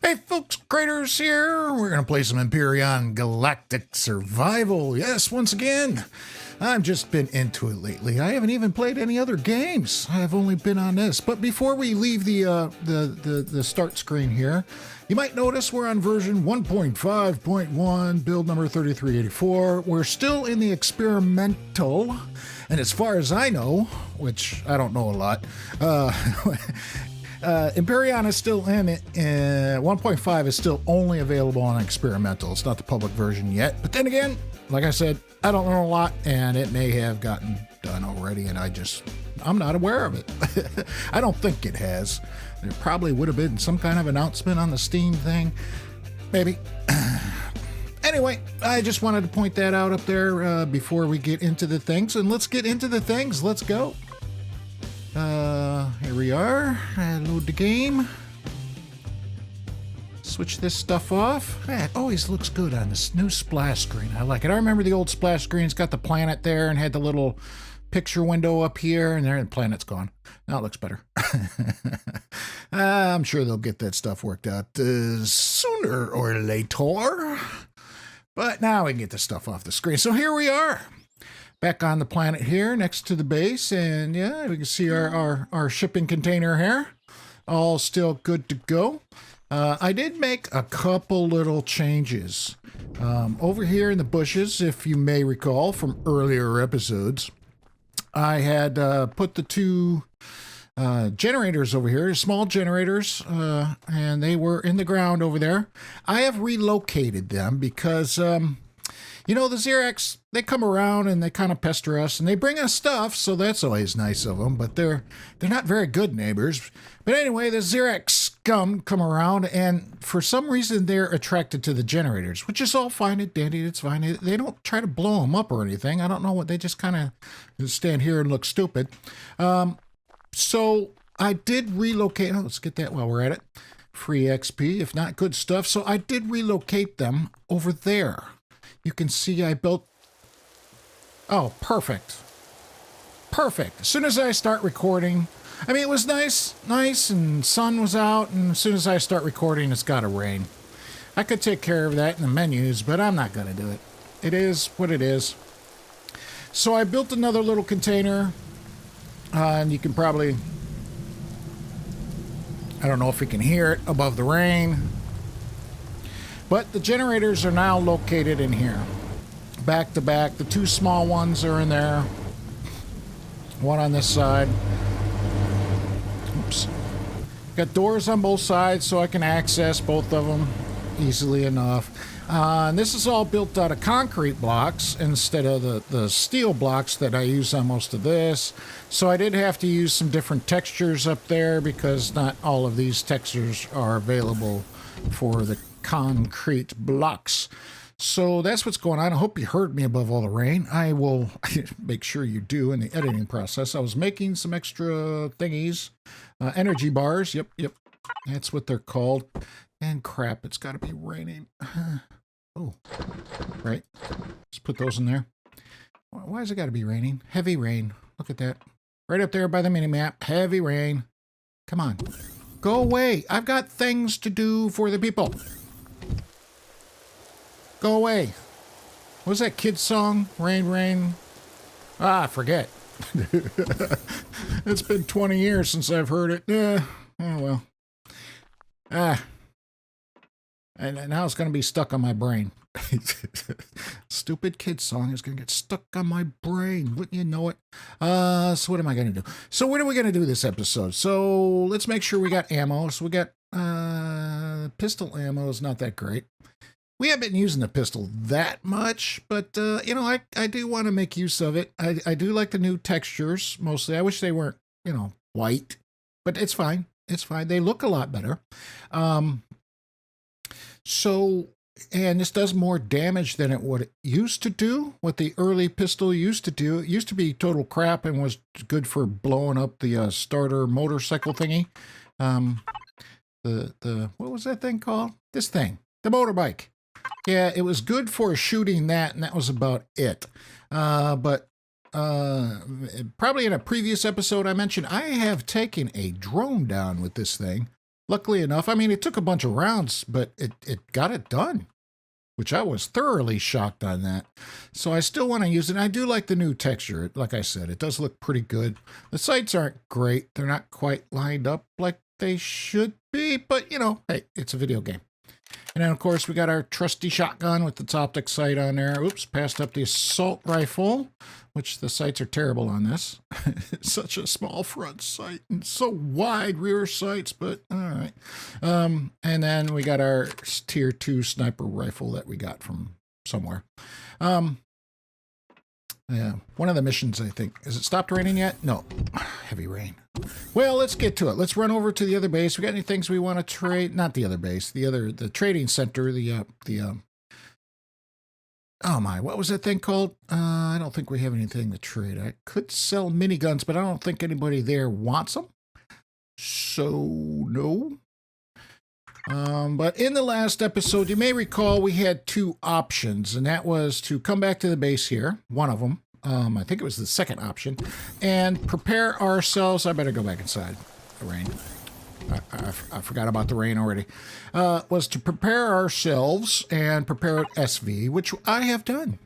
Hey folks, Craterz here. We're going to play some Empyrion Galactic Survival. Yes, once again, I've just been into it lately. I haven't even played any other games. I've only been on this. But before we leave the start screen here, you might notice we're on version 1.5.1, build number 3384. We're still in the experimental, and as far as I know, which I don't know a lot, Empyrion is still in it. 1.5 is still only available on experimental. It's not the public version yet. But then again, like I said, I don't know a lot, and it may have gotten done already, and I'm not aware of it. I don't think it has. There probably would have been some kind of announcement on the Steam thing. Maybe. Anyway, I just wanted to point that out up there before we get into the things. And let's get into the things. Let's go. Here we are. Load the game. Switch this stuff off. It always looks good on this new splash screen. I like it. I remember the old splash screen. It's got the planet there and had the little picture window up here, and there the planet's gone. Now it looks better. I'm sure they'll get that stuff worked out sooner or later. But now we can get the stuff off the screen. So here we are. Back on the planet here, next to the base, and yeah, we can see our shipping container here. All still good to go. I did make a couple little changes. Over here in the bushes, if you may recall from earlier episodes, I had put the two generators over here, small generators, and they were in the ground over there. I have relocated them because... you know, the Zyrax, they come around and they kind of pester us, and they bring us stuff, so that's always nice of them, but they're not very good neighbors. But anyway, the Zyrax scum come around, and for some reason they're attracted to the generators, which is all fine and dandy. It's fine. They don't try to blow them up or anything. I don't know what, they just kind of stand here and look stupid. So I did relocate. Let's get that while we're at it. Free XP, if not good stuff. So I did relocate them over there. You can see I built... Oh, perfect. Perfect. As soon as I start recording... I mean, it was nice, and sun was out, and as soon as I start recording, it's gotta rain. I could take care of that in the menus, but I'm not gonna do it. It is what it is. So I built another little container, and you can probably... I don't know if you can hear it above the rain. But the generators are now located in here. Back to back. The two small ones are in there. One on this side. Oops. Got doors on both sides so I can access both of them easily enough. And this is all built out of concrete blocks instead of the steel blocks that I use on most of this. So I did have to use some different textures up there because not all of these textures are available for the concrete blocks. So that's what's going on. I hope you heard me above all the rain. I will make sure you do in the editing process. I was making some extra thingies. Energy bars. Yep. That's what they're called. And crap, it's got to be raining. Oh, right. Let's put those in there. Why has it got to be raining? Heavy rain. Look at that. Right up there by the mini-map. Heavy rain. Come on. Go away. I've got things to do for the people. Go away. What was that kid's song? Rain, rain. Ah, forget. It's been 20 years since I've heard it. Oh, well. And now it's going to be stuck on my brain. Stupid kid's song is going to get stuck on my brain. Wouldn't you know it? So what am I going to do? So what are we going to do this episode? So let's make sure we got ammo. So we got pistol ammo is not that great. We haven't been using the pistol that much, but, you know, I do want to make use of it. I do like the new textures, mostly. I wish they weren't, you know, white, but it's fine. It's fine. They look a lot better. So, and this does more damage than what it used to do, what the early pistol used to do. It used to be total crap and was good for blowing up the starter motorcycle thingy. What was that thing called? This thing, the motorbike. Yeah, it was good for shooting that, and that was about it. But probably in a previous episode I mentioned I have taken a drone down with this thing. luckily enough, I mean, it took a bunch of rounds, but it got it done, which I was thoroughly shocked on that. So I still want to use it. I do like the new texture. Like I said, it does look pretty good. The sights aren't great. They're not quite lined up like they should be, but, you know, hey, it's a video game. And then, of course, we got our trusty shotgun with its optic sight on there. Oops, passed up the assault rifle, which the sights are terrible on this. It's such a small front sight and so wide rear sights, but all right. And then we got our tier 2 sniper rifle that we got from somewhere. Yeah, one of the missions, I think. Has it stopped raining yet? No. Heavy rain. Well, let's get to it. Let's run over to the other base. We got any things we want to trade? Not the other base. The trading center. Oh my, what was that thing called? I don't think we have anything to trade. I could sell miniguns, but I don't think anybody there wants them. So, no. But in the last episode, you may recall we had 2 options, and that was to come back to the base here, one of them. I think it was the second option, and prepare ourselves. I better go back inside. The rain. I forgot about the rain already. Was to prepare ourselves and prepare SV, which I have done.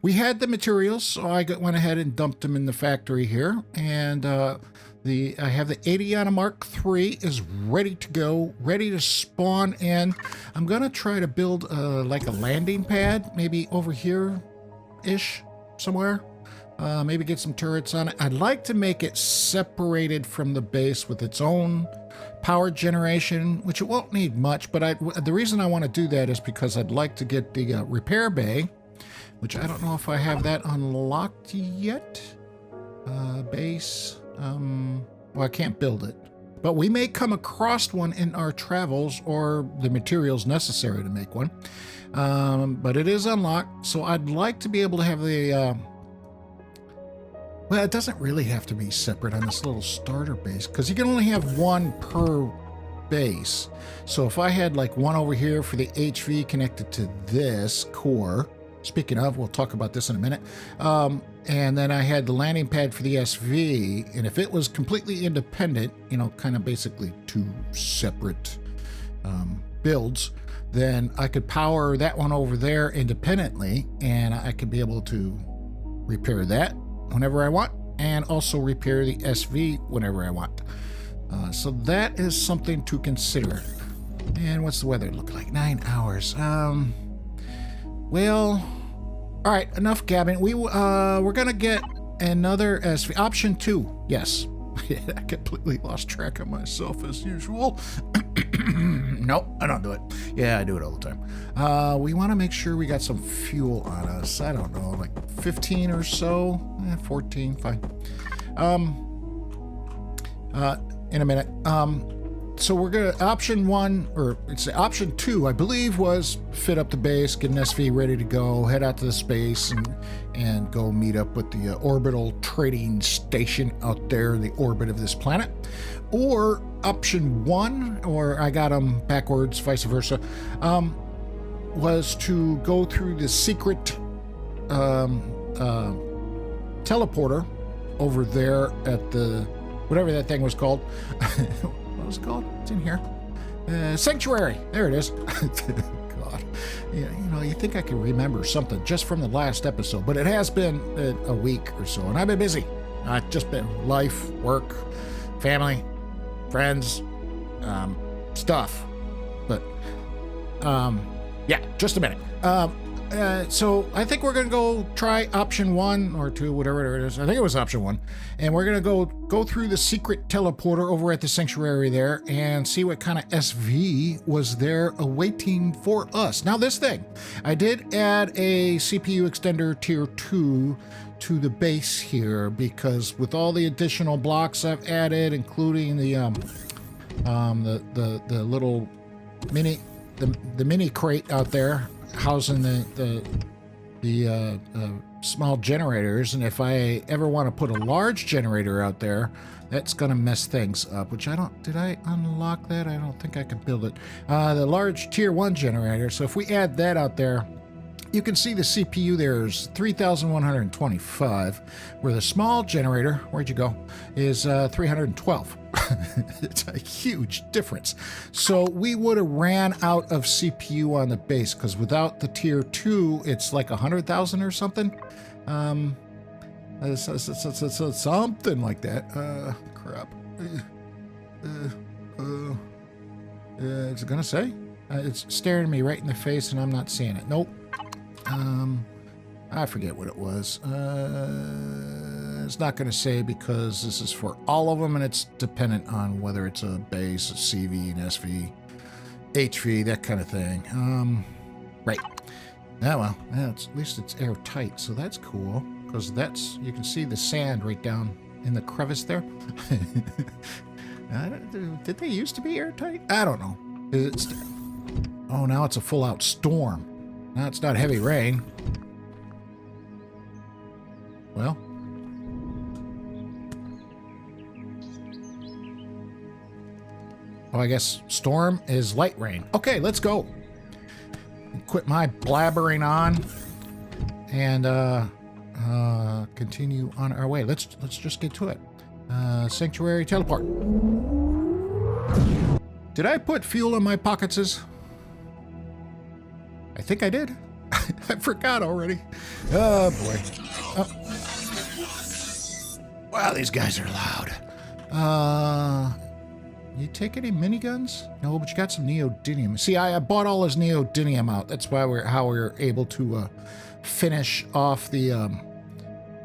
We had the materials, so I went ahead and dumped them in the factory here, and I have the Audionautix Mark III is ready to go, ready to spawn in. I'm gonna try to build like a landing pad, maybe over here-ish somewhere. Maybe get some turrets on it. I'd like to make it separated from the base with its own power generation, which it won't need much, but the reason I want to do that is because I'd like to get the repair bay, which I don't know if I have that unlocked yet. Base. Well, I can't build it, but we may come across one in our travels or the materials necessary to make one. But it is unlocked, so I'd like to be able to have the, well, it doesn't really have to be separate on this little starter base because you can only have one per base. So if I had like one over here for the HV connected to this core, speaking of, we'll talk about this in a minute. And then I had the landing pad for the SV, and if it was completely independent, you know, kind of basically 2 separate builds, then I could power that one over there independently, and I could be able to repair that whenever I want, and also repair the SV whenever I want. So that is something to consider. And what's the weather look like? 9 hours. Well... All right, enough gabbing. We're gonna get another SV option 2. Yes, I completely lost track of myself as usual. Nope, I don't do it. Yeah, I do it all the time. We want to make sure we got some fuel on us. I don't know, like 15 or so. 14, fine. In a minute. So we're gonna option 1, or it's option 2, I believe, was fit up the base, get an SV ready to go, head out to the space, and go meet up with the orbital trading station out there in the orbit of this planet. Or option 1, or I got them backwards, vice versa, was to go through the secret teleporter over there at the whatever that thing was called. What was it called? It's in here. Sanctuary. There it is. God. Yeah, you know, you think I could remember something just from the last episode, but it has been a week or so, and I've been busy. I've just been life, work, family, friends, stuff. But, yeah, just a minute. So I think we're going to go try option 1 or 2, whatever it is. I think it was option 1. And we're going to go through the secret teleporter over at the sanctuary there and see what kind of SV was there awaiting for us. Now this thing, I did add a CPU extender tier 2 to the base here because with all the additional blocks I've added, including the little mini crate out there, housing the small generators, and if I ever want to put a large generator out there, that's going to mess things up, which did I unlock that? I don't think I can build it. The large tier 1 generator, so if we add that out there, You can see the CPU there is 3,125, where the small generator, where'd you go, is 312. It's a huge difference. So we would have ran out of CPU on the base, because without the tier 2, it's like 100,000 or something. Something like that. Crap. Is it gonna say? It's staring me right in the face and I'm not seeing it. Nope. I forget what it was. It's not going to say because this is for all of them and it's dependent on whether it's a base, a CV, an SV, HV, that kind of thing. Right. Yeah, well, yeah, at least it's airtight, so that's cool because that's, you can see the sand right down in the crevice there. Did they used to be airtight? I don't know. Oh, now it's a full-out storm. Now it's not heavy rain. Well. Oh, I guess storm is light rain. Okay, let's go. Quit my blabbering on and continue on our way. Let's just get to it. Sanctuary teleport. Did I put fuel in my pockets? I think I did. I forgot already. Oh, boy. Oh. Wow, these guys are loud. You take any miniguns? No, but you got some neodymium. See, I bought all his neodymium out. That's why how we were able to finish off the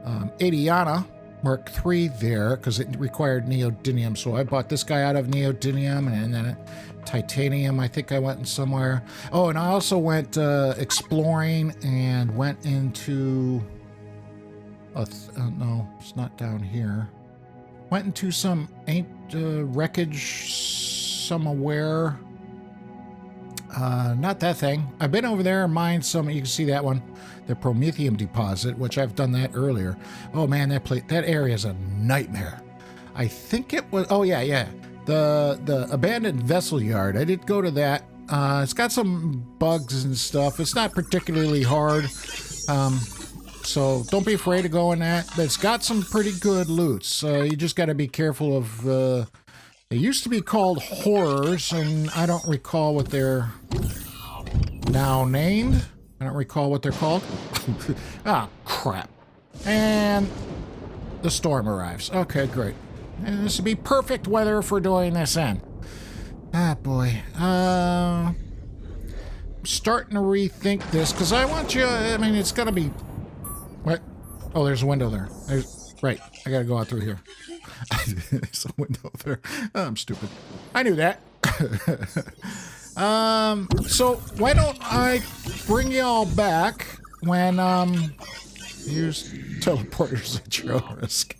Adiana Mark III there, because it required neodymium. So I bought this guy out of neodymium, and then titanium, I think I went in somewhere. Oh, and I also went exploring and went into... no, it's not down here. Went into some wreckage somewhere. Not that thing. I've been over there and mined some. You can see that one, the promethium deposit, which I've done that earlier. Oh man, that area is a nightmare. I think it was. Oh yeah. The abandoned vessel yard. I did go to that. It's got some bugs and stuff. It's not particularly hard. So don't be afraid to go in that. But it's got some pretty good loot. So you just got to be careful of... they used to be called horrors, and I don't recall what they're now named. I don't recall what they're called. Ah, crap. And the storm arrives. Okay, great. And this would be perfect weather for doing this in. Ah, boy. I'm starting to rethink this, because I want you... I mean, it's going to be... What? Oh, there's a window there. Right, I gotta go out through here. There's a window there. Oh, I'm stupid. I knew that. So why don't I bring y'all back when, use teleporters at your own risk.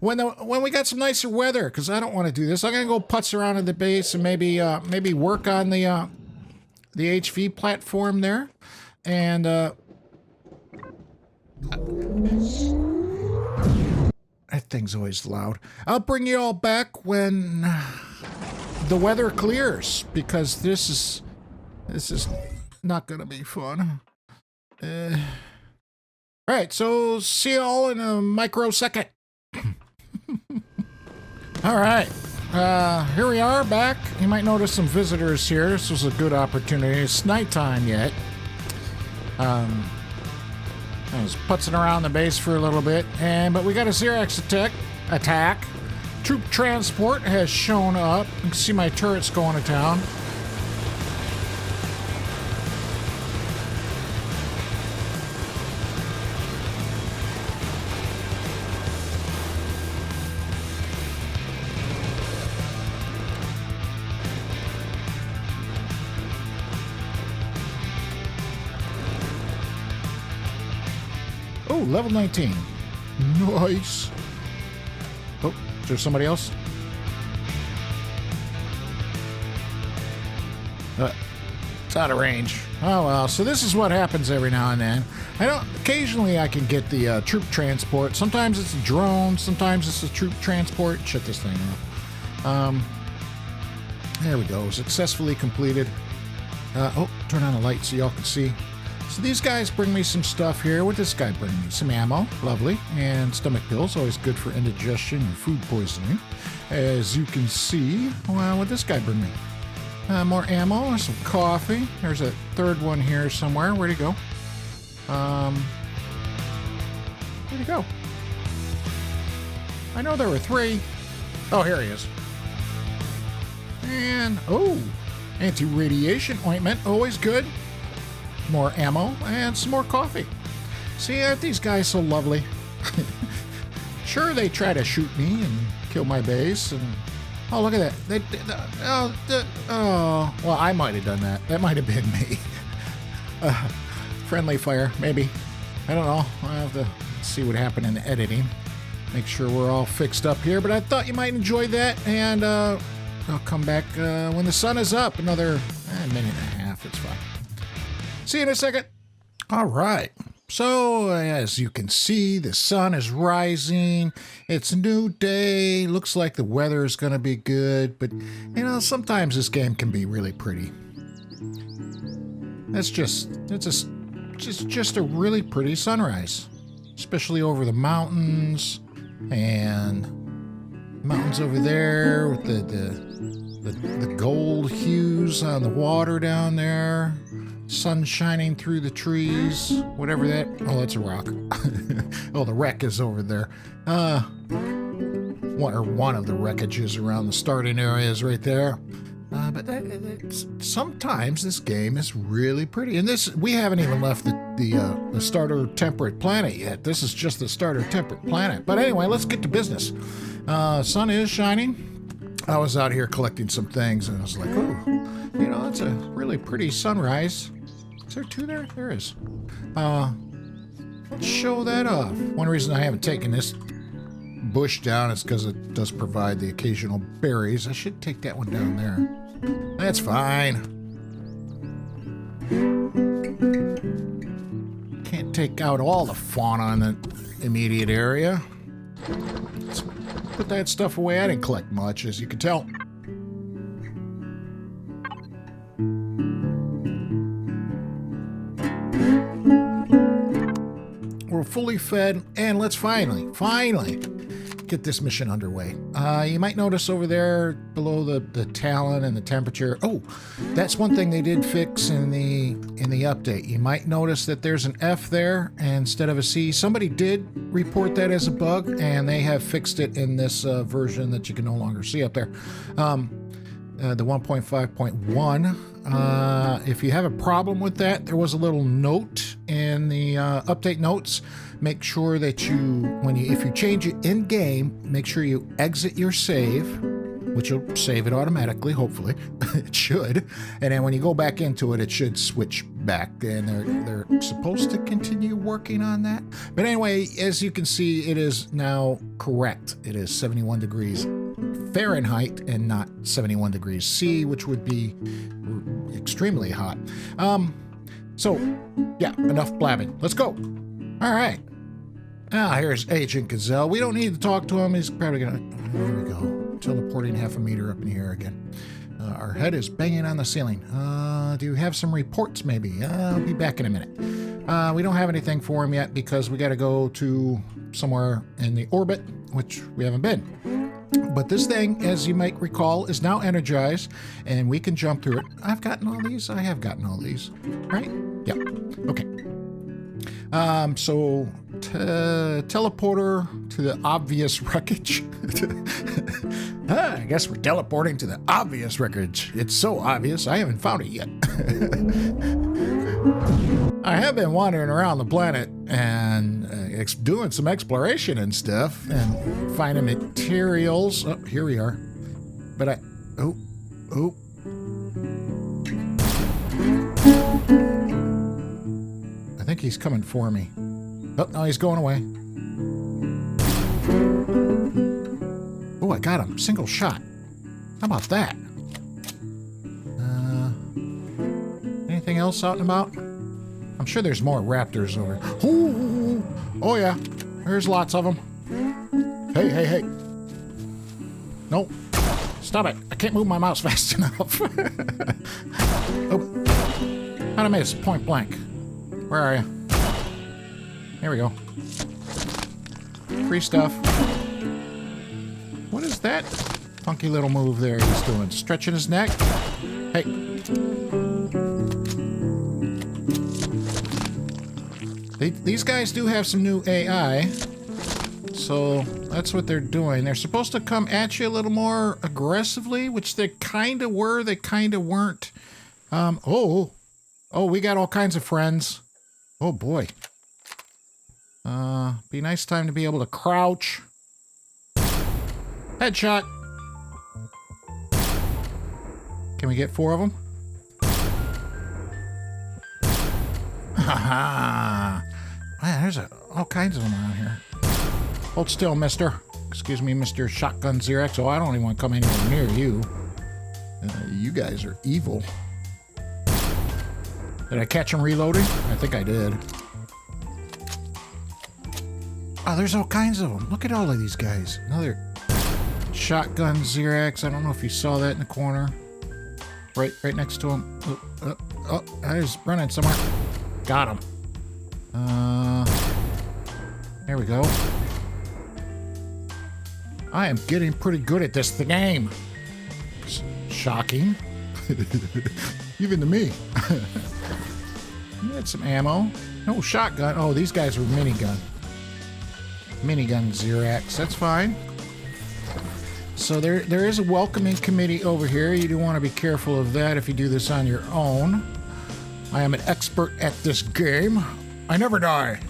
When we got some nicer weather, because I don't want to do this. I'm gonna go putz around at the base and maybe work on the HV platform there, and that thing's always loud. I'll bring you all back when the weather clears, because this is not gonna be fun. All right, so see you all in a microsecond. All right, here we are back. You might notice some visitors here. This was a good opportunity. It's nighttime yet. I was putzing around the base for a little bit, but we got a Zyrax attack. Troop transport has shown up. You can see my turrets going to town. Oh, level 19. Nice. Oh, is there somebody else? It's out of range. Oh well, so this is what happens every now and then. Occasionally I can get the troop transport. Sometimes it's a drone, sometimes it's a troop transport. Shut this thing off. There we go, successfully completed. Oh, turn on the light so y'all can see. So these guys bring me some stuff here. What does this guy bring me? Some ammo, lovely, and stomach pills, always good for indigestion and food poisoning. As you can see, well, what does this guy bring me? More ammo, some coffee. There's a third one here somewhere. Where'd he go? Where'd he go? I know there were 3. Oh, here he is. And, oh, anti-radiation ointment, always good. More ammo and some more coffee. See, aren't these guys so lovely? Sure, they try to shoot me and kill my base, and oh, look at that. Well, I might have done that. That might have been me. Friendly fire, maybe. I don't know. I'll have to see what happened in the editing. Make sure we're all fixed up here, but I thought you might enjoy that, and I'll come back when the sun is up. Another minute and a half. It's fine. See you in a second. All right. So, as you can see, the sun is rising. It's a new day. Looks like the weather is going to be good, but, you know, sometimes this game can be really pretty. It's just a really pretty sunrise, especially over the mountains, and mountains over there with the gold hues on the water down there. Sun shining through the trees, whatever that... Oh, that's a rock. Oh, the wreck is over there. One of the wreckages around the starting area is right there. But sometimes this game is really pretty. And this, we haven't even left the starter temperate planet yet. This is just the starter temperate planet. But anyway, let's get to business. Sun is shining. I was out here collecting some things, and I was like, oh, you know, it's a really pretty sunrise. Is there 2 there? There is. Let's show that off. One reason I haven't taken this bush down is because it does provide the occasional berries. I should take that one down there. That's fine. Can't take out all the fauna in the immediate area. Let's put that stuff away. I didn't collect much, as you can tell. We're fully fed, and let's finally get this mission underway. You might notice over there below the talon and the temperature. Oh, that's one thing they did fix in the update. You might notice that there's an F there instead of a C. Somebody did report that as a bug, and they have fixed it in this version that you can no longer see up there. The 1.5.1. If you have a problem with that, there was a little note in the update notes. Make sure that if you change it in game, make sure you exit your save, which will save it automatically, hopefully. It should. And then when you go back into it, it should switch back. And they're supposed to continue working on that. But anyway, as you can see, it is now correct. It is 71 degrees Fahrenheit and not 71 degrees C, which would be extremely hot. So, yeah, enough blabbing. Let's go. All right. Here's Agent Gazelle. We don't need to talk to him. He's probably gonna... Here we go. Teleporting half a meter up in the air again. Our head is banging on the ceiling. Do you have some reports, maybe? I'll be back in a minute. We don't have anything for him yet because we got to go to somewhere in the orbit, which we haven't been. But this thing, as you might recall, is now energized, and we can jump through it. I've gotten all these. I have gotten all these. Right? Yeah. Okay. So, teleporter to the obvious wreckage. I guess we're teleporting to the obvious wreckage. It's so obvious, I haven't found it yet. I have been wandering around the planet and doing some exploration and stuff and finding materials. Oh, here we are. But oh. I think he's coming for me. Oh, no, he's going away. Oh, I got him. Single shot. How about that? Anything else out and about? I'm sure there's more raptors over. Oh yeah. There's lots of them. Hey. Nope. Stop it. I can't move my mouse fast enough. Oh. How'd I miss? Point blank. Where are you? There we go. Free stuff. What is that funky little move there he's doing? Stretching his neck? Hey. These guys do have some new AI. So that's what they're doing. They're supposed to come at you a little more aggressively, which they kind of were. They kind of weren't. Oh, we got all kinds of friends. Oh boy. Be a nice time to be able to crouch. Headshot. Can we get 4 of them? Haha. Man, there's all kinds of them around here. Hold still, mister. Excuse me, Mr. Shotgun Zyrax. Oh, I don't even want to come anywhere near you. You guys are evil. Did I catch him reloading? I think I did. Oh, there's all kinds of them. Look at all of these guys. Another Shotgun Zyrax. I don't know if you saw that in the corner. Right next to him. Oh, he's running somewhere. Got him. There we go. I am getting pretty good at this game. Shocking. Even to me. Get some ammo. No shotgun. Oh, these guys were minigun. Minigun Zyrax. That's fine. So there is a welcoming committee over here. You do want to be careful of that if you do this on your own. I am an expert at this game. I never die.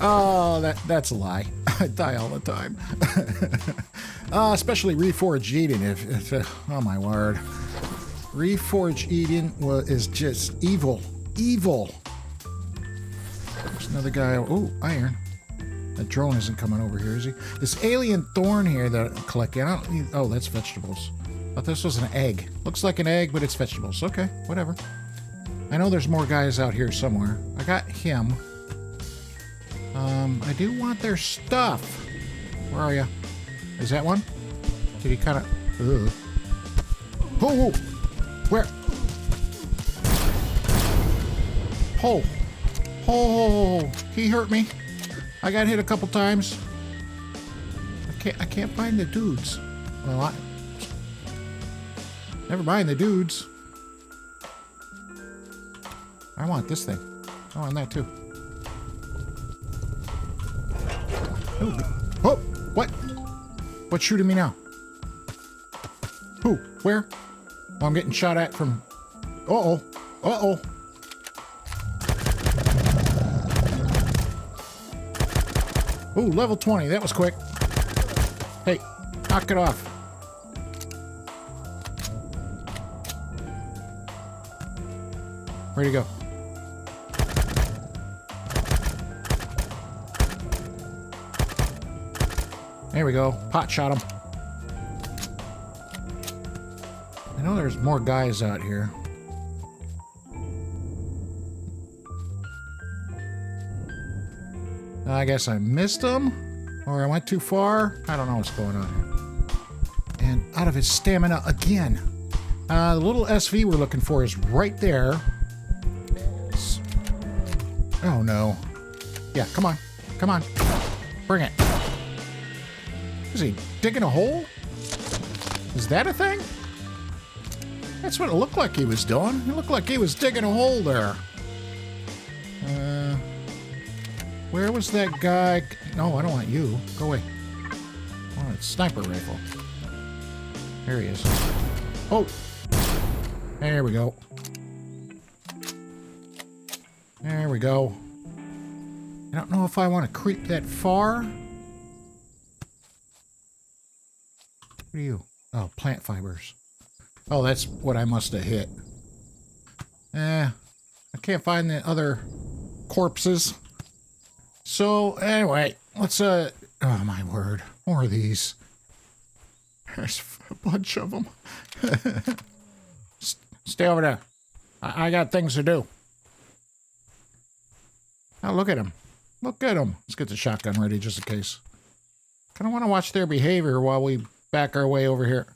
Oh, that's a lie. I die all the time. Especially Reforged Eden. If oh my word. Reforged Eden is just evil. Evil. There's another guy. Oh, iron. That drone isn't coming over here, is he? This alien thorn here that I'm collecting. Oh, that's vegetables. I thought this was an egg. Looks like an egg, but it's vegetables. Okay, whatever. I know there's more guys out here somewhere. I got him. I do want their stuff. Where are you? Is that one? Did he kind of... Oh, where? Oh, he hurt me. I got hit a couple times. I can't find the dudes. Well, never mind the dudes. I want this thing. I want that too. Oh, what? What's shooting me now? Who? Where? Oh, I'm getting shot at from... Uh-oh. Uh-oh. Ooh, level 20. That was quick. Hey, knock it off. Where'd he go? There we go. Pot shot him. I know there's more guys out here. I guess I missed him, or I went too far. I don't know what's going on here. And out of his stamina again. The little SV we're looking for is right there. Oh no. Yeah, come on. Come on. Bring it. Is he digging a hole? Is that a thing? That's what it looked like he was doing. It looked like he was digging a hole there. Where was that guy? No, I don't want you. Go away. I want a sniper rifle. There he is. Oh! There we go. There we go. I don't know if I want to creep that far. What are you? Oh, plant fibers. Oh, that's what I must have hit. I can't find the other corpses. So, anyway, let's, oh my word, more of these. There's a bunch of them. Stay over there. I got things to do. Now, look at him. Look at him. Let's get the shotgun ready just in case. Kind of want to watch their behavior while we back our way over here.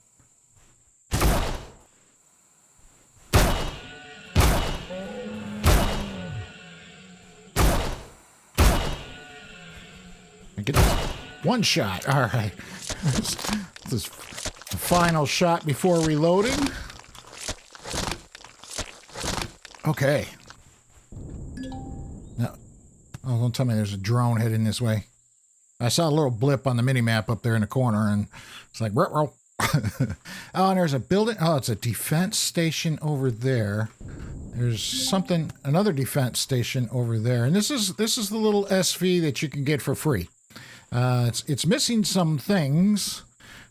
I get one shot. All right. This is the final shot before reloading. Okay. No. Oh, don't tell me there's a drone heading this way. I saw a little blip on the mini-map up there in the corner, and it's like, ruh-roh. Oh, and there's a building. Oh, it's a defense station over there. There's something, another defense station over there. And this is the little SV that you can get for free. It's missing some things.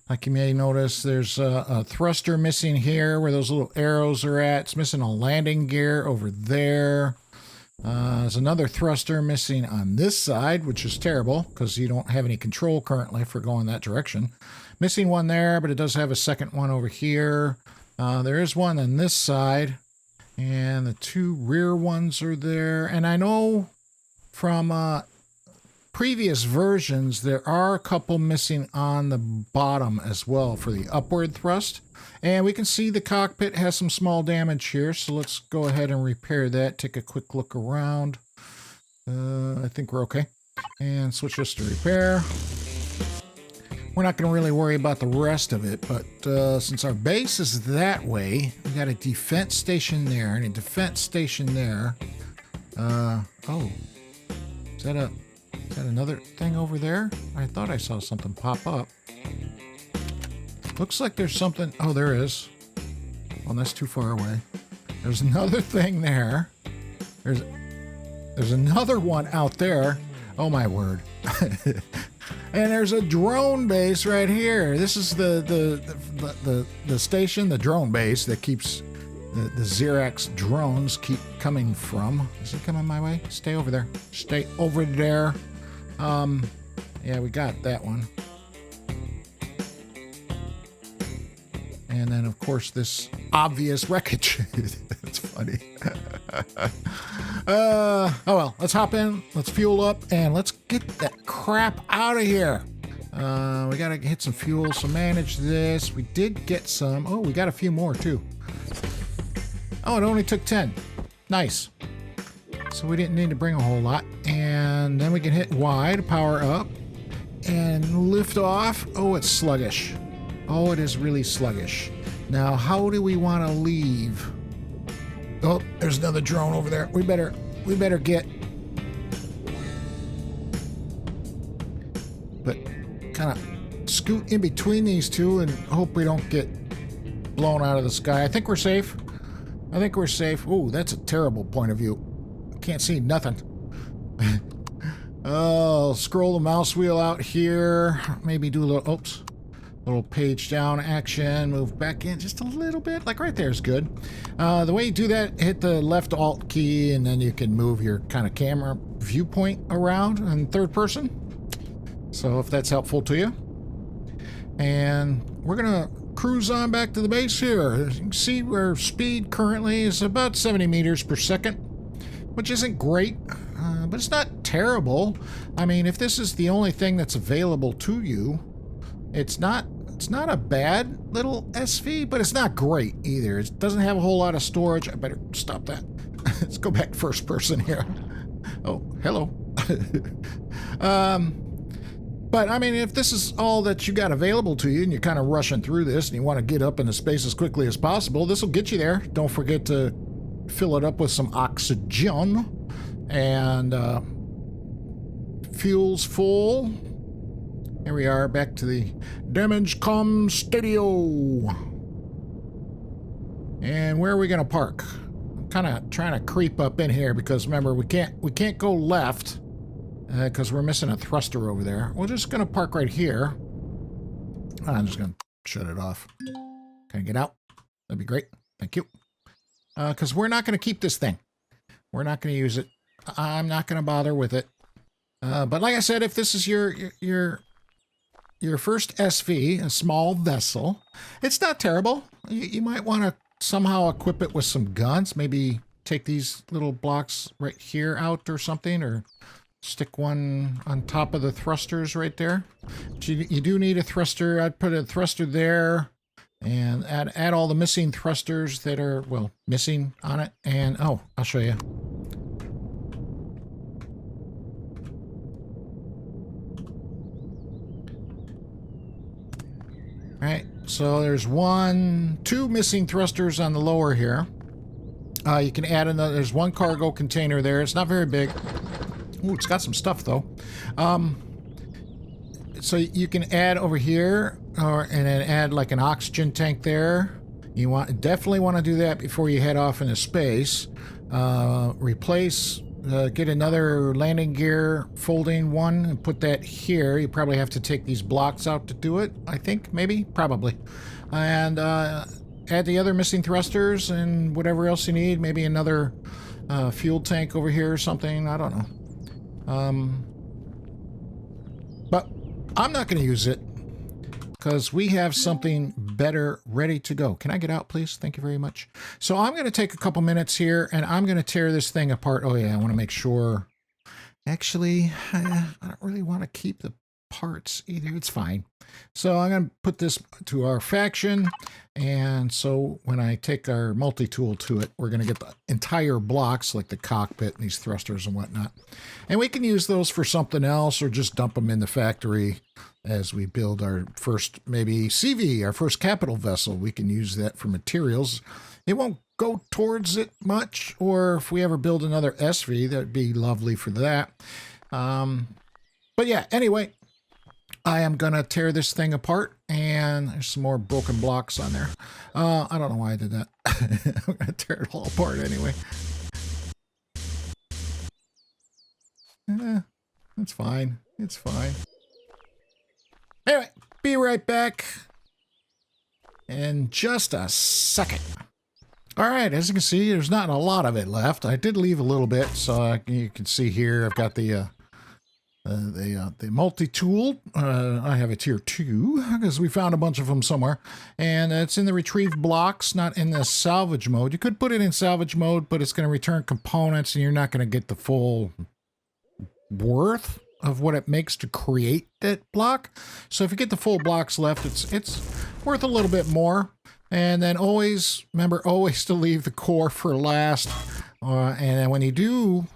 Like you may notice, there's a thruster missing here where those little arrows are at. It's missing a landing gear over there. There's another thruster missing on this side, which is terrible because you don't have any control currently for going that direction. Missing one there, but it does have a second one over here. There is one on this side, and the two rear ones are there. And I know from previous versions, there are a couple missing on the bottom as well for the upward thrust. And we can see the cockpit has some small damage here, so let's go ahead and repair that. Take a quick look around. I think we're okay. And switch this to repair. We're not going to really worry about the rest of it, but since our base is that way, we got a defense station there and a defense station there. Oh, is that another thing over there? I thought I saw something pop up. Looks like there's something. Oh, there is. Oh, that's too far away. There's another thing there. There's another one out there. Oh, my word. And there's a drone base right here. This is the station, the drone base that keeps the Zyrax drones keep coming from. Is it coming my way? Stay over there. Stay over there. Yeah, we got that one. And then, of course, this obvious wreckage. That's funny. Oh, well, let's hop in. Let's fuel up, and let's get that crap out of here. We got to hit some fuel, so manage this. We did get some. Oh, we got a few more, too. Oh, it only took 10. Nice. So we didn't need to bring a whole lot. And then we can hit Y to power up and lift off. Oh, it's sluggish. Oh, it is really sluggish. Now, how do we want to leave? Oh, there's another drone over there. We better get. But kind of scoot in between these two and hope we don't get blown out of the sky. I think we're safe. Oh, that's a terrible point of view. Can't see nothing. Oh, scroll the mouse wheel out here. Maybe do a little page down action. Move back in just a little bit. Like right there is good. The way you do that, hit the left Alt key, and then you can move your kind of camera viewpoint around in third person. So if that's helpful to you. And we're going to cruise on back to the base here. As you can see, our speed currently is about 70 meters per second, which isn't great, but it's not terrible. I mean, if this is the only thing that's available to you, it's not a bad little SV, but it's not great either. It doesn't have a whole lot of storage. I better stop that. Let's go back first person here. Oh, hello. But, I mean, if this is all that you got available to you and you're kind of rushing through this and you want to get up into space as quickly as possible, this will get you there. Don't forget to fill it up with some oxygen. And fuel's full. Here we are, back to the Damage Com Studio. And where are we going to park? I'm kind of trying to creep up in here because, remember, we can't go left. Because we're missing a thruster over there. We're just going to park right here. I'm just going to shut it off. Can I get out? That'd be great. Thank you. Because we're not going to keep this thing. We're not going to use it. I'm not going to bother with it. But like I said, if this is your first SV, a small vessel, it's not terrible. You might want to somehow equip it with some guns. Maybe take these little blocks right here out or something, or stick one on top of the thrusters right there. But you do need a thruster. I'd put a thruster there and add all the missing thrusters that are, well, missing on it. And, oh, I'll show you. So there's two missing thrusters on the lower here. You can add another. There's one cargo container there. It's not very big. Ooh, it's got some stuff though. So you can add over here, and then add like an oxygen tank there. You definitely want to do that before you head off into space. Replace. Get another landing gear folding one and put that here. You probably have to take these blocks out to do it, I think, maybe, probably. And add the other missing thrusters and whatever else you need. Maybe another fuel tank over here or something. I don't know. But I'm not going to use it because we have something better ready to go. Can I get out, please? Thank you very much. So I'm going to take a couple minutes here, and I'm going to tear this thing apart. Oh, yeah, I want to make sure. Actually, I don't really want to keep the parts either. It's fine. So I'm going to put this to our faction, and so when I take our multi-tool to it, we're going to get the entire blocks, like the cockpit and these thrusters and whatnot. And we can use those for something else, or just dump them in the factory as we build our first, maybe CV, our first capital vessel. We can use that for materials. It won't go towards it much, or if we ever build another SV, that'd be lovely for that. But yeah, anyway, I am going to tear this thing apart, and there's some more broken blocks on there. I don't know why I did that. I'm going to tear it all apart anyway. It's fine. It's fine. Anyway, be right back in just a second. All right, as you can see, there's not a lot of it left. I did leave a little bit, so you can see here I've got the multi-tool. I have a tier 2 because we found a bunch of them somewhere, and it's in the retrieve blocks, not in the salvage mode. You could put it in salvage mode, but it's going to return components, and you're not going to get the full worth of what it makes to create that block. So if you get the full blocks left, it's worth a little bit more. And then always remember to leave the core for last. And then when you do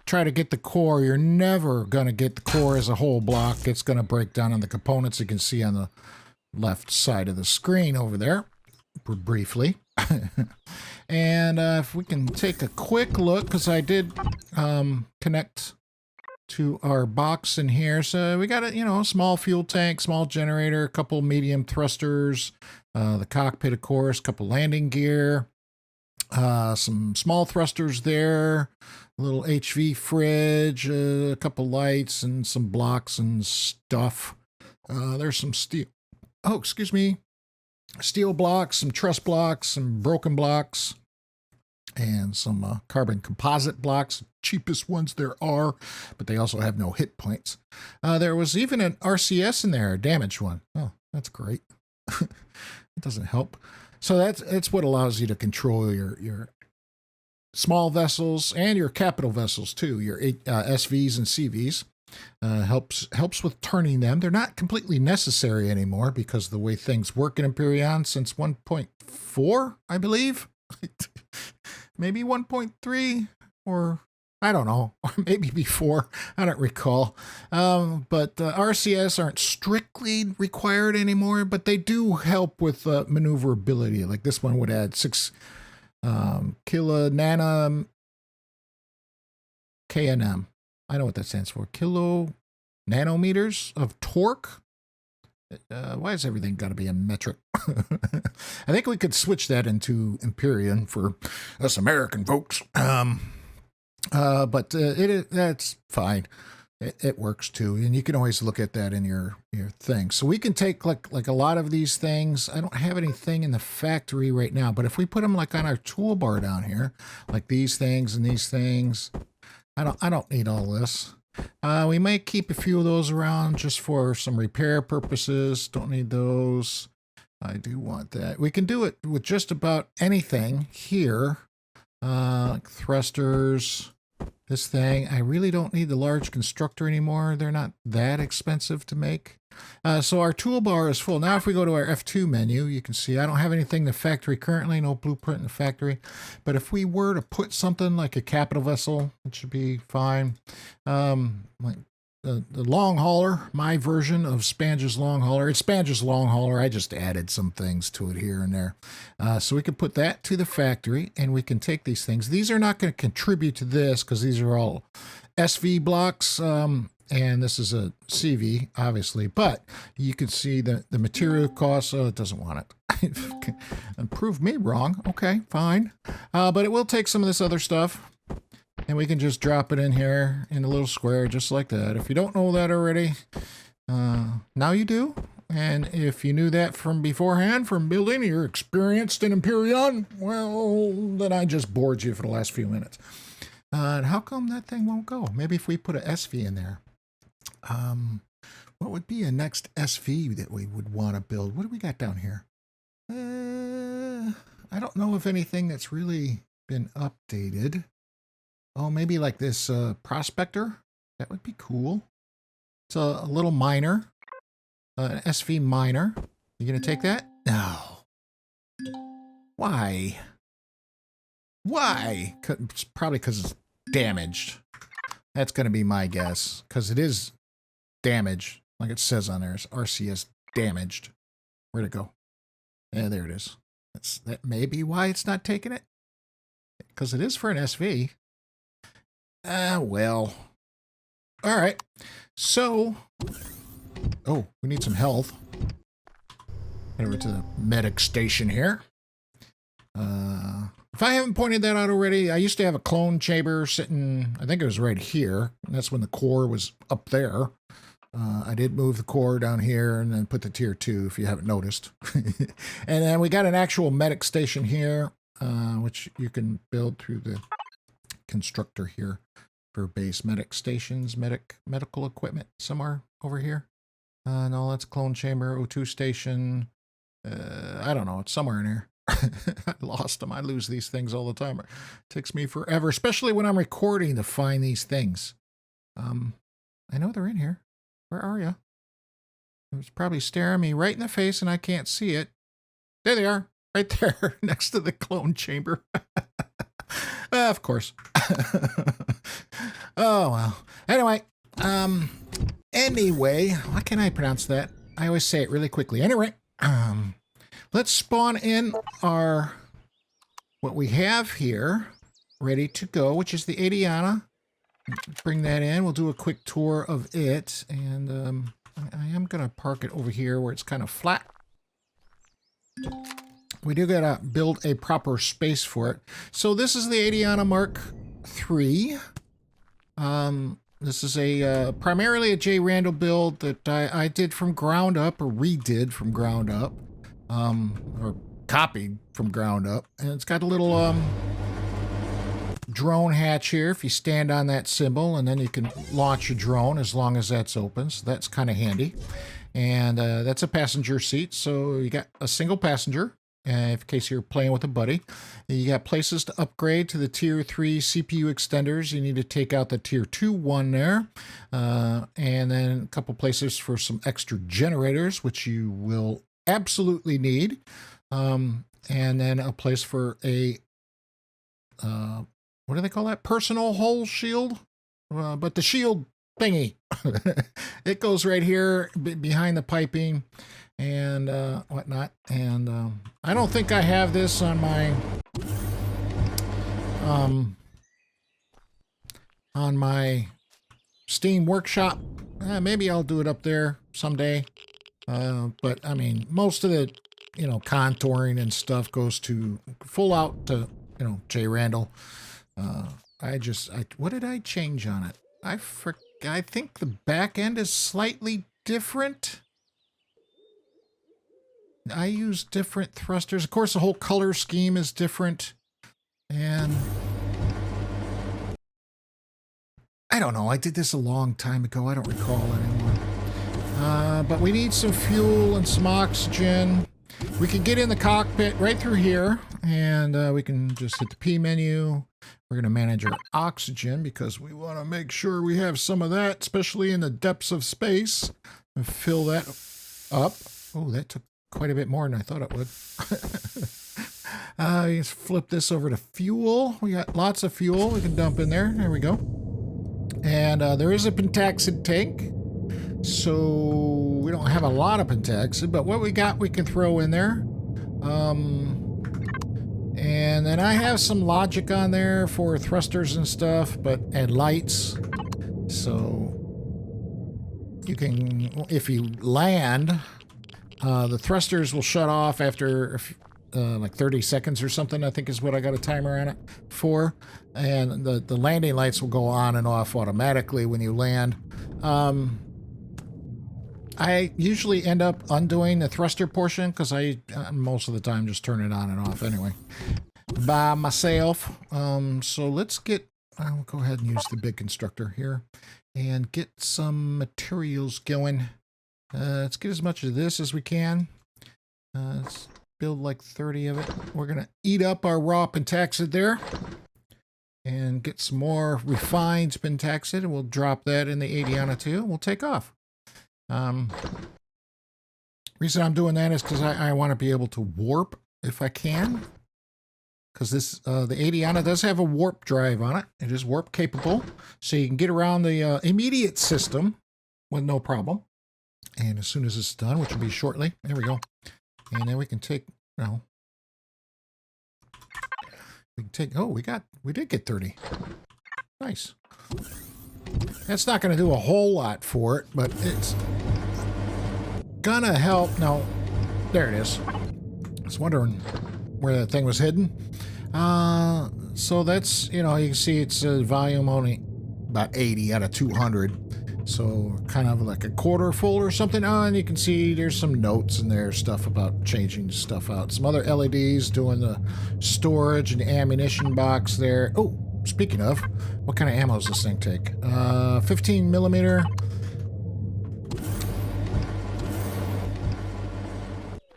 try to get the core, you're never going to get the core as a whole block. It's going to break down on the components you can see on the left side of the screen over there, briefly. And if we can take a quick look, because I did connect to our box in here. So we got a small fuel tank, small generator, a couple medium thrusters, the cockpit, of course, a couple landing gear, some small thrusters there, a little HV fridge, a couple lights, and some blocks and stuff. There's some steel. Oh, excuse me. Steel blocks, some truss blocks, some broken blocks, and some carbon composite blocks, cheapest ones there are, but they also have no hit points. There was even an RCS in there, a damaged one. Oh, that's great. It doesn't help. So that's what allows you to control your small vessels and your capital vessels too, your SVs and CVs. Helps with turning them. They're not completely necessary anymore because of the way things work in Empyrion since 1.4, I believe. Maybe 1.3, or I don't know, or maybe before. I don't recall. But RCS aren't strictly required anymore, but they do help with maneuverability. Like this one would add 6 kilonano KNM. I know what that stands for. Kilo nanometers of torque. Why has everything got to be a metric? I think we could switch that into Empyrion for us American folks. But that's fine. It works too, and you can always look at that in your thing. So we can take like a lot of these things. I don't have anything in the factory right now, but if we put them like on our toolbar down here, like these things and these things, I don't need all this. We might keep a few of those around just for some repair purposes. Don't need those. I do want that. We can do it with just about anything here. Like thrusters, this thing. I really don't need the large constructor anymore. They're not that expensive to make. So our toolbar is full. Now if we go to our F2 menu, you can see I don't have anything in the factory currently, no blueprint in the factory. But if we were to put something like a capital vessel, it should be fine. Like the long hauler, my version of Spange's long hauler. It's Spange's long hauler. I just added some things to it here and there. So we can put that to the factory, and we can take these things. These are not going to contribute to this because these are all SV blocks, and this is a CV, obviously. But you can see the material costs. Oh, it doesn't want it. And prove me wrong. Okay, fine. But it will take some of this other stuff. And we can just drop it in here in a little square just like that. If you don't know that already, now you do. And if you knew that from beforehand, from building, you're experienced in Empyrion, well, then I just bored you for the last few minutes. And how come that thing won't go? Maybe if we put a SV in there. What would be a next SV that we would want to build? What do we got down here? I don't know if anything that's really been updated. Oh, maybe like this prospector. That would be cool. It's a little miner. An SV miner. You gonna take that? No. Why? Why? It's probably because it's damaged. That's gonna be my guess. Because it is damaged. Like it says on there. It's RCS damaged. Where'd it go? Yeah, there it is. That may be why it's not taking it. Because it is for an SV. Well. All right. So, oh, we need some health. Head over to the medic station here. If I haven't pointed that out already, I used to have a clone chamber sitting, I think it was right here. And that's when the core was up there. I did move the core down here and then put the tier 2, if you haven't noticed. And then we got an actual medic station here, which you can build through the constructor here. For base medic stations, medical equipment somewhere over here. No, that's clone chamber, O2 station. I don't know. It's somewhere in here. I lost them. I lose these things all the time. It takes me forever, especially when I'm recording, to find these things. I know they're in here. Where are you? It's probably staring me right in the face and I can't see it. There they are. Right there next to the clone chamber. Of course. Oh, well. Anyway, why can't I pronounce that? I always say it really quickly. Anyway, let's spawn in what we have here, ready to go, which is the Adiana. Bring that in. We'll do a quick tour of it, and I am going to park it over here where it's kind of flat. We do gotta build a proper space for it. So this is the Adiana Mark III. This is a primarily a J. Randall build that I did from ground up, or redid from ground up, or copied from ground up. And it's got a little drone hatch here. If you stand on that symbol, and then you can launch your drone as long as that's open. So that's kind of handy. And that's a passenger seat. So you got a single passenger. In case you're playing with a buddy. You got places to upgrade to the tier 3 CPU extenders. You need to take out the tier 2 one there. And then a couple places for some extra generators, which you will absolutely need. And then a place for a, what do they call that? Personal hull shield? But the shield thingy. It goes right here behind the piping. And whatnot, and I don't think I have this on my Steam Workshop. Maybe I'll do it up there someday. But I mean, most of the contouring and stuff goes to full out to J. Randall. What did I change on it? I think the back end is slightly different. I use different thrusters. Of course, the whole color scheme is different. And I don't know. I did this a long time ago. I don't recall anymore. But we need some fuel and some oxygen. We can get in the cockpit right through here. And we can just hit the P menu. We're going to manage our oxygen because we want to make sure we have some of that, especially in the depths of space. And fill that up. Oh, that took quite a bit more than I thought it would. Let's flip this over to fuel. We got lots of fuel we can dump in there. There we go. And there is a pentaxid tank. So we don't have a lot of pentaxid, but what we got we can throw in there. And then I have some logic on there for thrusters and stuff, and lights. So you can, if you land, the thrusters will shut off after like 30 seconds or something, I think is what I got a timer on it for. And the landing lights will go on and off automatically when you land. I usually end up undoing the thruster portion because I most of the time just turn it on and off anyway by myself. So let's get, I'll go ahead and use the big constructor here and get some materials going. Let's get as much of this as we can. Let's build like 30 of it. We're going to eat up our raw pentaxid there and get some more refined pentaxid, and we'll drop that in the Audionautix too, and we'll take off. Reason I'm doing that is because I want to be able to warp if I can. Because this the Audionautix does have a warp drive on it. It is warp capable, so you can get around the immediate system with no problem. And as soon as it's done, which will be shortly, there we go. And then we can take, we can take, oh, we did get 30. Nice. That's not going to do a whole lot for it, but it's gonna help. No, there it is. I was wondering where that thing was hidden. So that's, you can see it's volume only about 80 out of 200. So kind of like a quarter full or something. Oh, and you can see there's some notes in there, stuff about changing stuff out. Some other LEDs doing the storage and the ammunition box there. Oh, speaking of, what kind of ammo does this thing take? 15 millimeter.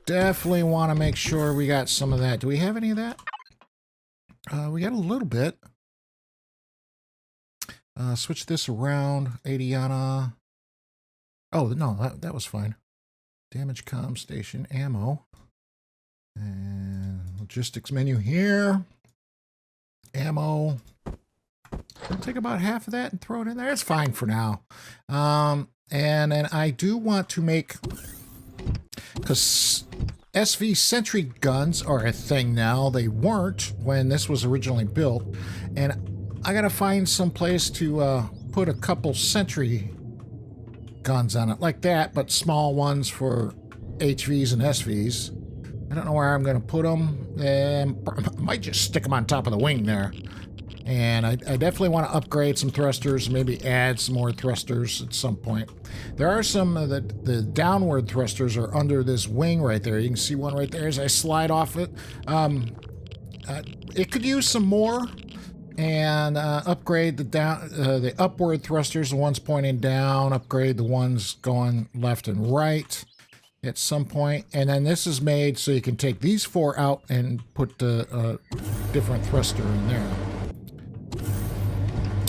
Definitely want to make sure we got some of that. Do we have any of that? We got a little bit. Switch this around. Audionautix. Oh, no, that was fine. Damage comm station ammo. And logistics menu here. Ammo. I'll take about half of that and throw it in there. It's fine for now. And then I do want to make, because SV sentry guns are a thing now. They weren't when this was originally built. And I gotta find some place to put a couple sentry guns on it like that, but small ones for HVs and SVs. I don't know where I'm gonna put them. I might just stick them on top of the wing there. And I definitely want to upgrade some thrusters, maybe add some more thrusters at some point. There are some of the downward thrusters are under this wing right there. You can see one right there as I slide off it. It could use some more, and upgrade the upward thrusters, the ones pointing down, upgrade the ones going left and right at some point. And then this is made so you can take these four out and put the different thruster in there.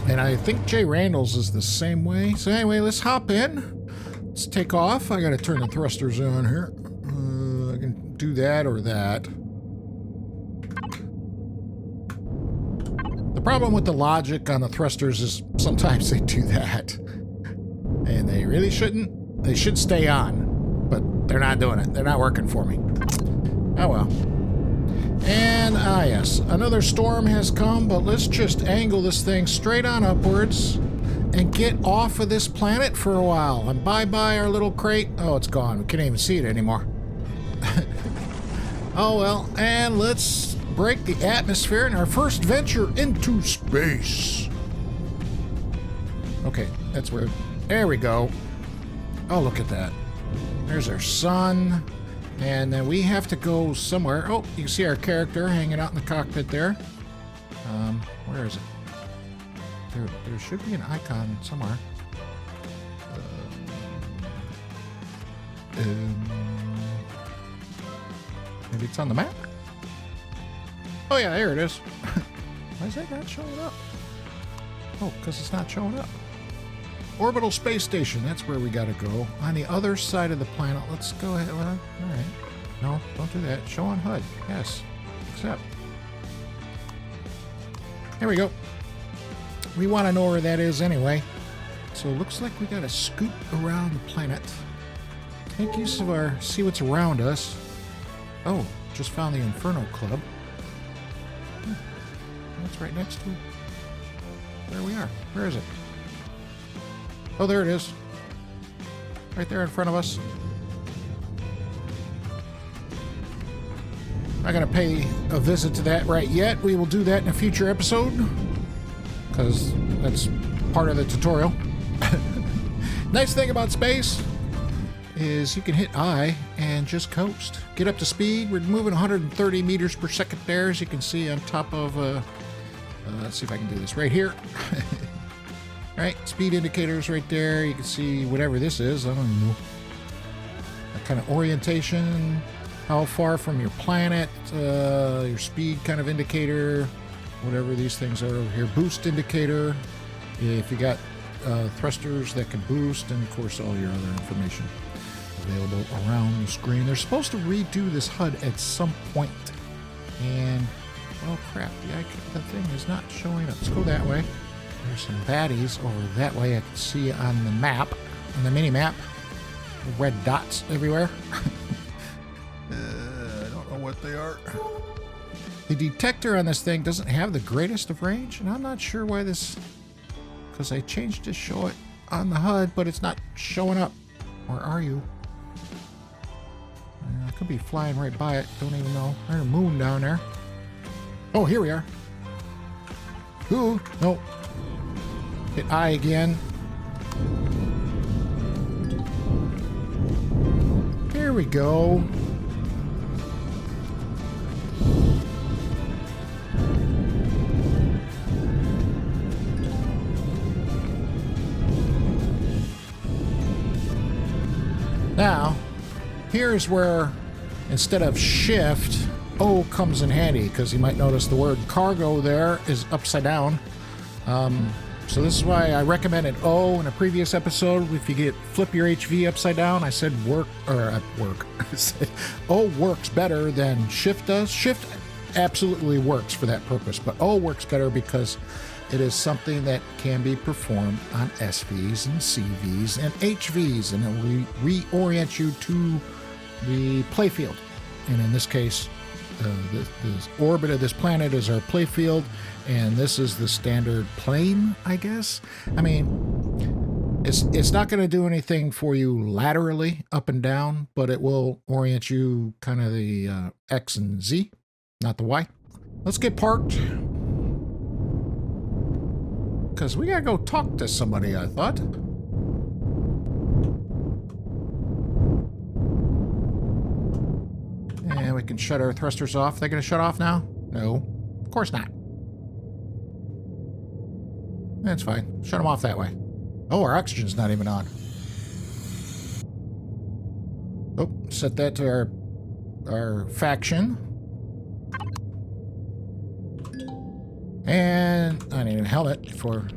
And I think J. Randall's is the same way. So anyway, let's hop in. Let's take off. I gotta turn the thrusters on here. I can do that or that. The problem with the logic on the thrusters is sometimes they do that. And they really shouldn't. They should stay on. But they're not doing it. They're not working for me. Oh well. And, yes, another storm has come, but let's just angle this thing straight on upwards and get off of this planet for a while. And bye-bye our little crate. Oh, it's gone. We can't even see it anymore. Oh, well, and let's break the atmosphere in our first venture into space. Okay, that's weird. There we go. Oh, look at that. There's our sun. And then we have to go somewhere. Oh, you can see our character hanging out in the cockpit there. Where is it? There should be an icon somewhere. Maybe it's on the map? Oh yeah, there it is. Why is that not showing up? Oh, because it's not showing up. Orbital space station, that's where we gotta go. On the other side of the planet, let's go ahead. Well, all right. No, don't do that. Show on HUD. Yes. Accept. There we go. We want to know where that is anyway. So it looks like we got to scoot around the planet. Make use of our... see what's around us. Oh, just found the Inferno Club. That's right next to... there we are. Where is it? Oh, there it is. Right there in front of us. Not going to pay a visit to that right yet. We will do that in a future episode, because that's part of the tutorial. Nice thing about space is you can hit I and just coast. Get up to speed. We're moving 130 meters per second there, as you can see on top of... let's see if I can do this right here. Right, speed indicators right there. You can see whatever this is. I don't know. That kind of orientation, how far from your planet, your speed kind of indicator, whatever these things are over here. Boost indicator, if you got thrusters that can boost, and of course all your other information available around the screen. They're supposed to redo this HUD at some point, and oh crap, the thing is not showing up. Let's go that way. There's some baddies over that way. I can see on the map, on the mini map, red dots everywhere. I don't know what they are. The detector on this thing doesn't have the greatest of range, and I'm not sure why this, because I changed to show it on the HUD, but it's not showing up. Or are you? I could be flying right by it. Don't even know. There's a moon down there. Oh, here we are. Ooh, nope. Hit I again. Here we go. Now, here's where instead of shift, O comes in handy, because you might notice the word cargo there is upside down. So this is why I recommended O in a previous episode. If you flip your HV upside down, I said work. I said O works better than shift does. Shift absolutely works for that purpose, but O works better because it is something that can be performed on SVs and CVs and HVs, and it will reorient you to the playfield. And in this case, the orbit of this planet is our playfield, and this is the standard plane, I guess. I mean, it's not going to do anything for you laterally up and down, but it will orient you kind of the X and Z, not the Y. Let's get parked, because we got to go talk to somebody, I thought. And we can shut our thrusters off. They're going to shut off now? No, of course not. That's fine. Shut them off that way. Oh, our oxygen's not even on. Oh, set that to our faction. And I need a helmet for...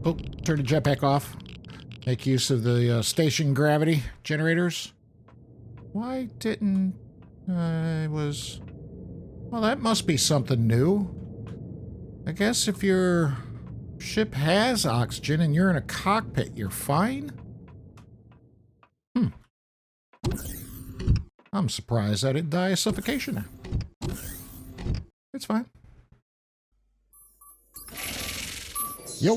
oh, turn the jetpack off. Make use of the station gravity generators. Why didn't... well, that must be something new. I guess if your ship has oxygen and you're in a cockpit, you're fine? I'm surprised I didn't die of suffocation. It's fine. Yo.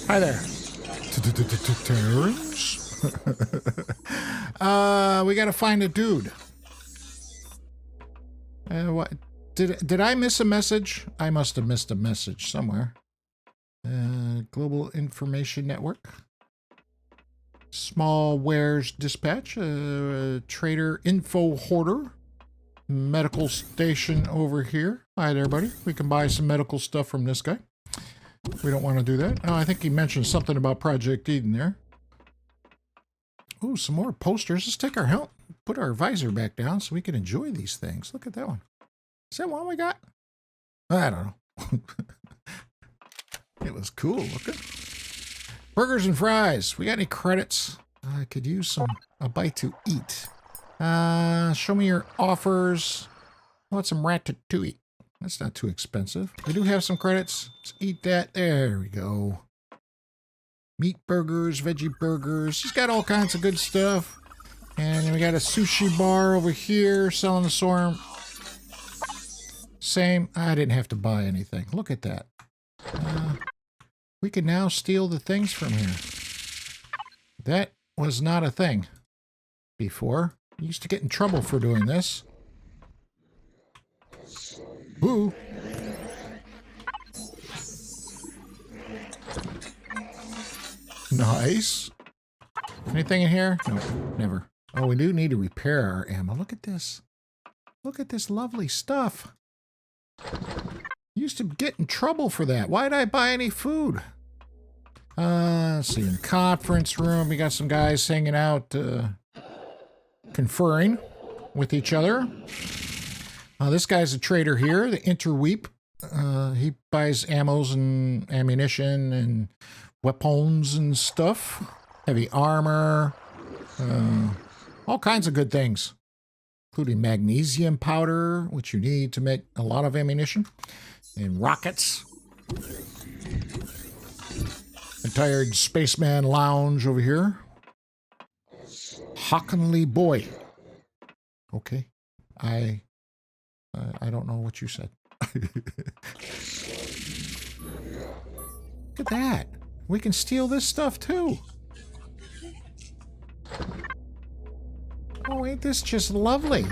Hi there. Terrence. We gotta find a dude. What? Did I miss a message? I must have missed a message somewhere. Global Information Network. Small wares dispatch. Trader info hoarder. Medical station over here. Hi there, buddy. We can buy some medical stuff from this guy. We don't want to do that. Oh, I think he mentioned something about Project Eden there. Ooh, some more posters. Let's take our help. Put our visor back down so we can enjoy these things. Look at that one. Is that one we got? I don't know. It was cool looking. Burgers and fries. We got any credits? I could use a bite to eat. Show me your offers. I want some ratatouille. That's not too expensive. We do have some credits. Let's eat that. There we go. Meat burgers, veggie burgers. He's got all kinds of good stuff. And we got a sushi bar over here selling the storm. Same. I didn't have to buy anything. Look at that. We can now steal the things from here. That was not a thing before. I used to get in trouble for doing this. Ooh. Nice. Anything in here? No, never. Oh, we do need to repair our ammo. Look at this. Look at this lovely stuff. Used to get in trouble for that. Why did I buy any food? Let's see. In the conference room, we got some guys hanging out, conferring with each other. This guy's a trader here, the Interweep. He buys ammos and ammunition and weapons and stuff. Heavy armor. All kinds of good things. Including magnesium powder, which you need to make a lot of ammunition. And rockets. Retired spaceman lounge over here. Hockenly boy. Okay. I don't know what you said. Look at that. We can steal this stuff too. Oh, ain't this just lovely?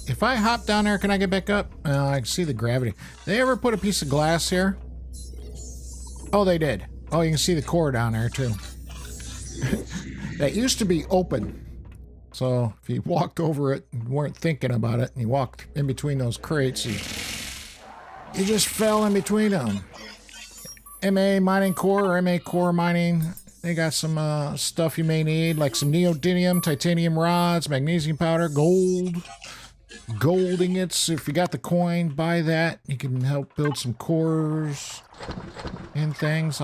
If I hop down there, can I get back up? I can see the gravity. They ever put a piece of glass here? Oh, they did. Oh, you can see the core down there too. That used to be open. So if you walked over it and weren't thinking about it, and you walked in between those crates, you just fell in between them. MA mining core or MA core mining. They got some stuff you may need, like some neodymium, titanium rods, magnesium powder, gold ingots. If you got the coin, buy that. You can help build some cores and things.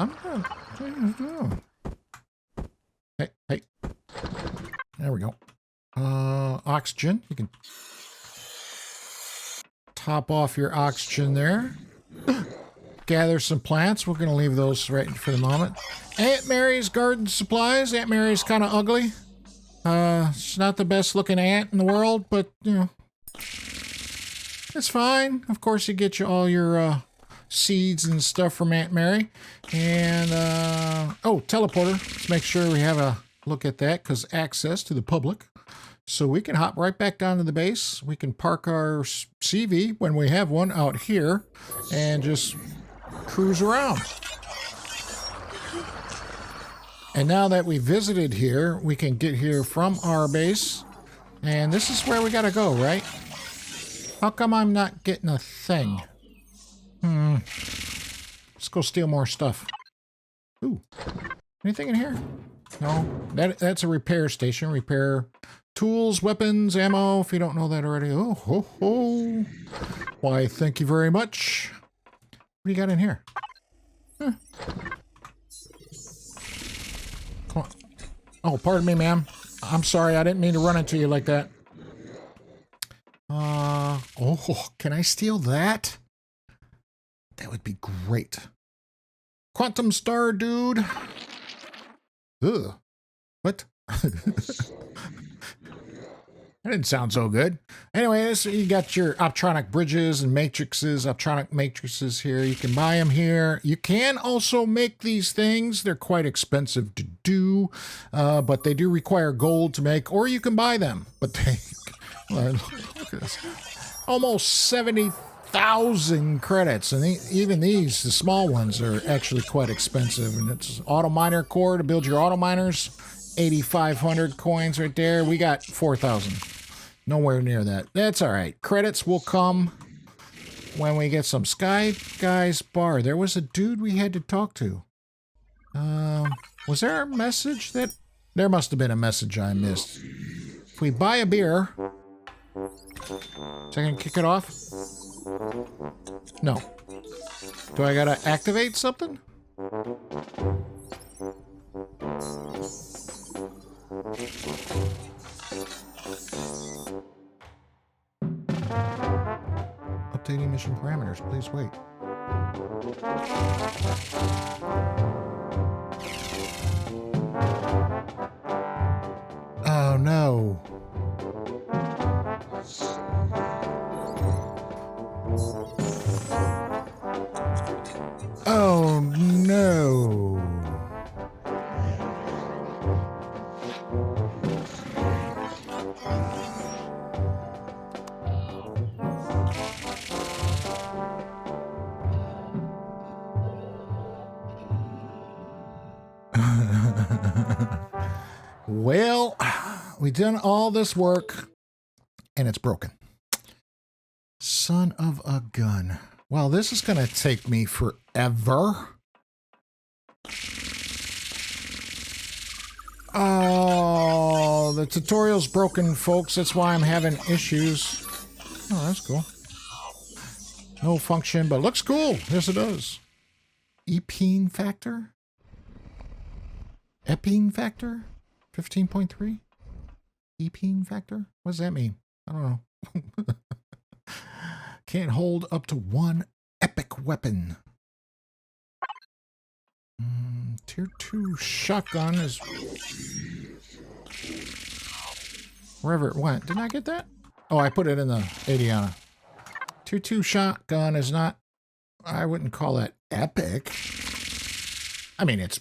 Hey. There we go. Oxygen. You can top off your oxygen there. Gather some plants. We're going to leave those right for the moment. Aunt Mary's garden supplies. Aunt Mary's kind of ugly. She's not the best looking aunt in the world, but, you know, it's fine. Of course, you get you all your seeds and stuff from Aunt Mary. And, oh, teleporter. Let's make sure we have a look at that, because access to the public. So we can hop right back down to the base. We can park our CV, when we have one, out here and just cruise around. And now that we visited here, we can get here from our base. And this is where we gotta go, right? How come I'm not getting a thing? Let's go steal more stuff. Ooh. Anything in here? No. That's a repair station. Repair tools, weapons, ammo, if you don't know that already. Oh, ho, ho. Why, thank you very much. What do you got in here? Huh. Come on. Oh, pardon me, ma'am. I'm sorry. I didn't mean to run into you like that. Oh, can I steal that? That would be great. Quantum star, dude. Ugh. What? That didn't sound so good. Anyways, you got your optronic bridges and matrices, optronic matrices here. You can buy them here. You can also make these things. They're quite expensive to do, but they do require gold to make, or you can buy them. But they, look at this. Almost 70,000 credits. And even these, the small ones, are actually quite expensive. And it's auto miner core to build your auto miners. 8,500 coins right there. We got 4,000. Nowhere near that. That's all right. Credits will come when we get some Sky Guys bar. There was a dude we had to talk to. Was there a message that... There must have been a message I missed. If we buy a beer... So I can kick it off? No. Do I gotta activate something? Updating mission parameters. Please wait. Well, we done all this work, and it's broken. Son of a gun. Well, this is going to take me forever. Oh, the tutorial's broken, folks. That's why I'm having issues. Oh, that's cool. No function, but looks cool. Yes, it does. Epine factor? Epine factor? 15.3? Epine factor? What does that mean? I don't know. Can't hold up to one epic weapon. Tier 2 shotgun is... Wherever it went. Didn't I get that? Oh, I put it in the Adiana. Tier 2 shotgun is not... I wouldn't call that epic. I mean, it's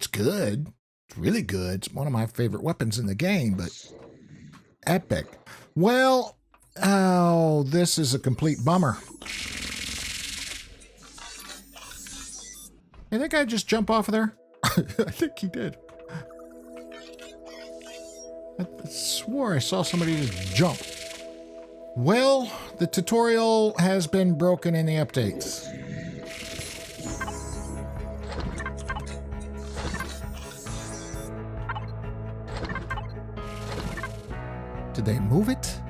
good. It's really good. It's one of my favorite weapons in the game, but... Epic. Well... Oh, this is a complete bummer. Hey, that guy just jump off of there? I think he did. I swore I saw somebody just jump. Well, the tutorial has been broken in the updates. Did they move it?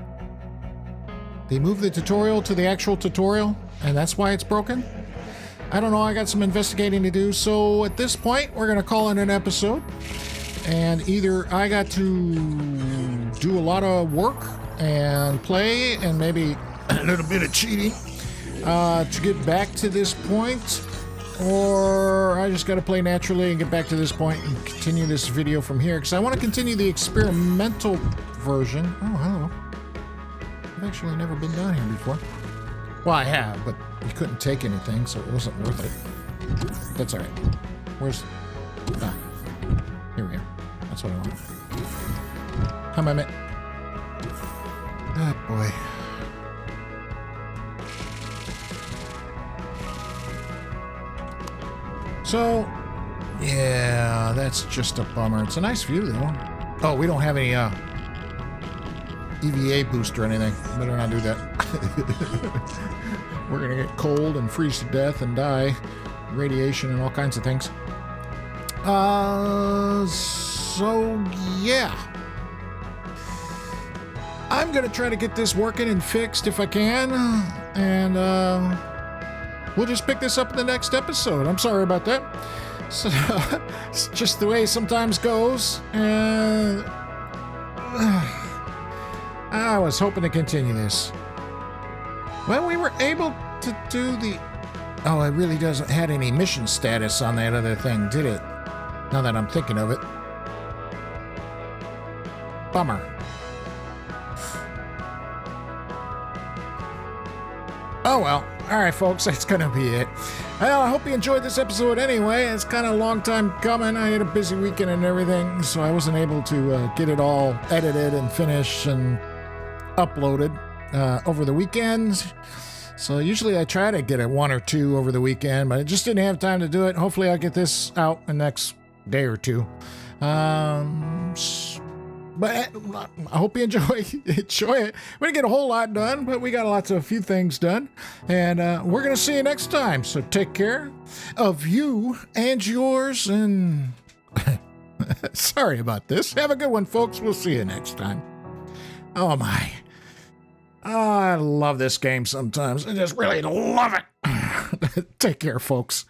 They moved the tutorial to the actual tutorial, and that's why it's broken? I don't know, I got some investigating to do, so at this point, we're gonna call it an episode. And either I got to do a lot of work and play, and maybe a little bit of cheating, to get back to this point, or I just gotta play naturally and get back to this point and continue this video from here, because I want to continue the experimental version. Oh, hello. I've actually never been down here before. Well, I have, but you couldn't take anything, so it wasn't worth it. That's all right. Where's... Ah, here we go. That's what I want. Come on, mate. Oh, boy. So, yeah, that's just a bummer. It's a nice view, though. Oh, we don't have any, EVA boost or anything. Better not do that. We're gonna get cold and freeze to death and die. Radiation and all kinds of things. So yeah. I'm gonna try to get this working and fixed if I can. And we'll just pick this up in the next episode. I'm sorry about that. So it's just the way it sometimes goes. And I was hoping to continue this. Well, we were able to do the... Oh, it really doesn't have any mission status on that other thing, did it? Now that I'm thinking of it. Bummer. Oh well. Alright, folks, that's gonna be it. Well, I hope you enjoyed this episode anyway. It's kind of a long time coming. I had a busy weekend and everything, so I wasn't able to get it all edited and finished and uploaded over the weekend. So usually I try to get one or two over the weekend, but I just didn't have time to do it. Hopefully I'll get this out the next day or two. But I hope you enjoy it. We didn't get a whole lot done, but we got a few things done. And we're going to see you next time. So take care of you and yours. And sorry about this. Have a good one, folks. We'll see you next time. Oh, my. Oh, I love this game sometimes. I just really love it. Take care, folks.